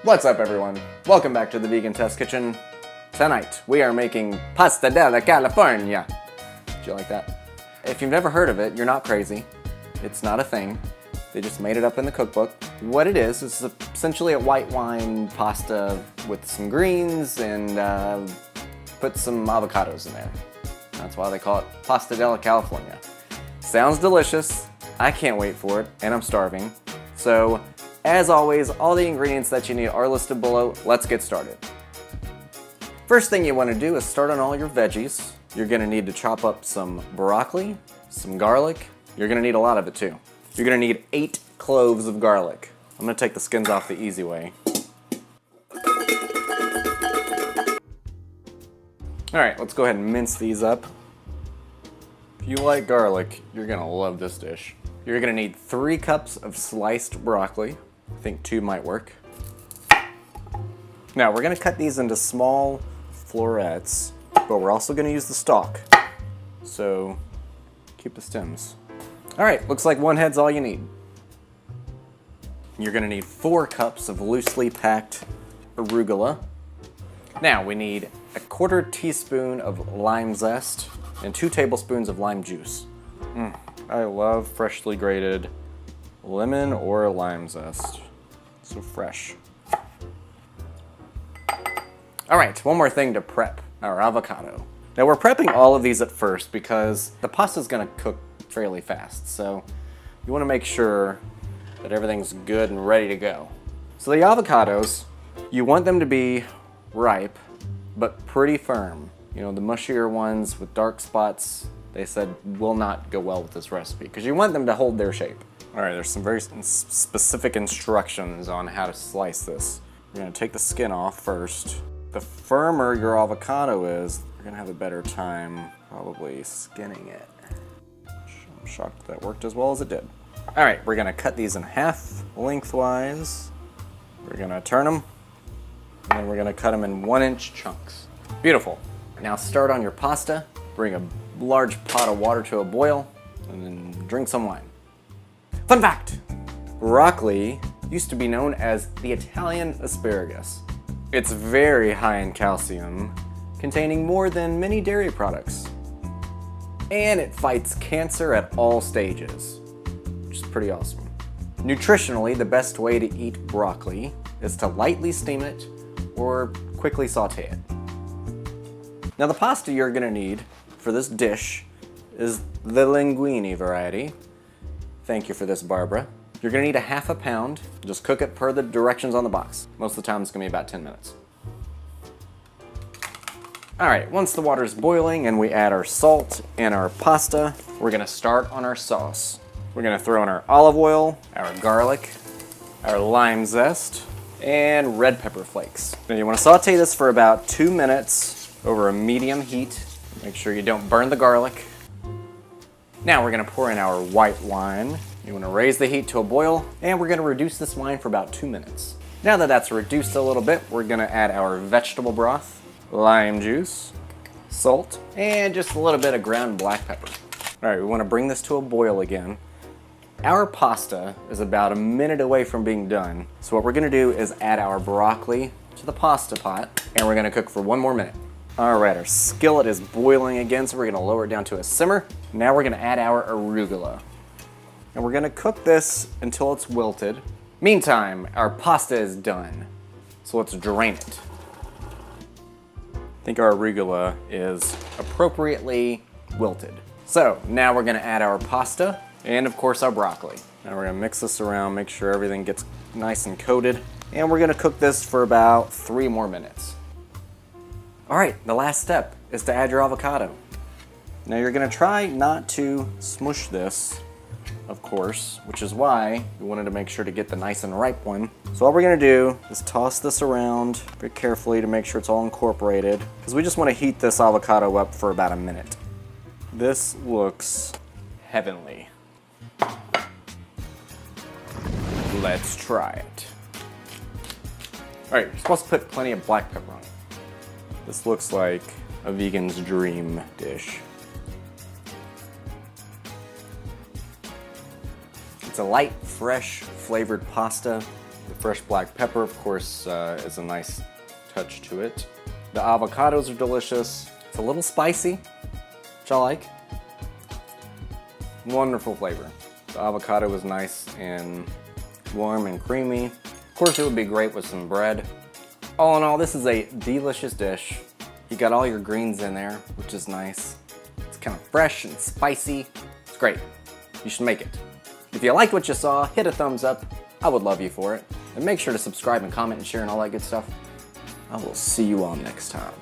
What's up, everyone? Welcome back to the Vegan Test Kitchen. Tonight, we are making pasta della California. Did you like that? If you've never heard of it, you're not crazy. It's not a thing. They just made it up in the cookbook. What it is essentially a white wine pasta with some greens and put some avocados in there. That's why they call it pasta della California. Sounds delicious. I can't wait for it, and I'm starving. So, as always, all the ingredients that you need are listed below. Let's get started. First thing you want to do is start on all your veggies. You're going to need to chop up some broccoli, some garlic. You're going to need a lot of it too. You're going to need 8 cloves of garlic. I'm going to take the skins off the easy way. Alright, let's go ahead and mince these up. If you like garlic, you're going to love this dish. You're going to need 3 cups of sliced broccoli. I think 2 might work. Now we're going to cut these into small florets, but we're also going to use the stalk. So keep the stems. Alright, looks like 1 head's all you need. You're going to need 4 cups of loosely packed arugula. Now we need a 1/4 teaspoon of lime zest and 2 tablespoons of lime juice. I love freshly grated lemon or lime zest. So fresh. Alright, one more thing to prep, our avocado. Now we're prepping all of these at first because the pasta's gonna cook fairly fast, so you wanna make sure that everything's good and ready to go. So the avocados, you want them to be ripe, but pretty firm. You know, the mushier ones with dark spots, they said will not go well with this recipe because you want them to hold their shape. All right, there's some very specific instructions on how to slice this. You're gonna take the skin off first. The firmer your avocado is, you're gonna have a better time probably skinning it. I'm shocked that worked as well as it did. All right, we're gonna cut these in half lengthwise. We're gonna turn them, and then we're gonna cut them in 1-inch chunks. Beautiful. Now start on your pasta. Bring a large pot of water to a boil, and then drink some wine. Fun fact! Broccoli used to be known as the Italian asparagus. It's very high in calcium, containing more than many dairy products. And it fights cancer at all stages, which is pretty awesome. Nutritionally, the best way to eat broccoli is to lightly steam it or quickly saute it. Now the pasta you're gonna need for this dish is the linguine variety. Thank you for this, Barbara. You're gonna need a 1/2 pound. Just cook it per the directions on the box. Most of the time it's gonna be about 10 minutes. All right, once the water's boiling and we add our salt and our pasta, we're gonna start on our sauce. We're gonna throw in our olive oil, our garlic, our lime zest, and red pepper flakes. Now you wanna saute this for about 2 minutes over a medium heat. Make sure you don't burn the garlic. Now we're gonna pour in our white wine. You wanna raise the heat to a boil, and we're gonna reduce this wine for about 2 minutes. Now that that's reduced a little bit, we're gonna add our vegetable broth, lime juice, salt, and just a little bit of ground black pepper. All right, we wanna bring this to a boil again. Our pasta is about a minute away from being done. So what we're gonna do is add our broccoli to the pasta pot, and we're gonna cook for 1 more minute. All right, our skillet is boiling again, so we're gonna lower it down to a simmer. Now we're gonna add our arugula. And we're gonna cook this until it's wilted. Meantime, our pasta is done. So let's drain it. I think our arugula is appropriately wilted. So now we're gonna add our pasta and of course our broccoli. Now we're gonna mix this around, make sure everything gets nice and coated. And we're gonna cook this for about 3 more minutes. All right, the last step is to add your avocado. Now you're gonna try not to smush this, of course, which is why we wanted to make sure to get the nice and ripe one. So all we're gonna do is toss this around very carefully to make sure it's all incorporated, because we just wanna heat this avocado up for about a minute. This looks heavenly. Let's try it. All right, you're supposed to put plenty of black pepper on it. This looks like a vegan's dream dish. It's a light, fresh, flavored pasta. The fresh black pepper, of course, is a nice touch to it. The avocados are delicious. It's a little spicy, which I like. Wonderful flavor. The avocado is nice and warm and creamy. Of course, it would be great with some bread. All in all, this is a delicious dish. You got all your greens in there, which is nice. It's kind of fresh and spicy. It's great. You should make it. If you liked what you saw, hit a thumbs up. I would love you for it. And make sure to subscribe and comment and share and all that good stuff. I will see you all next time.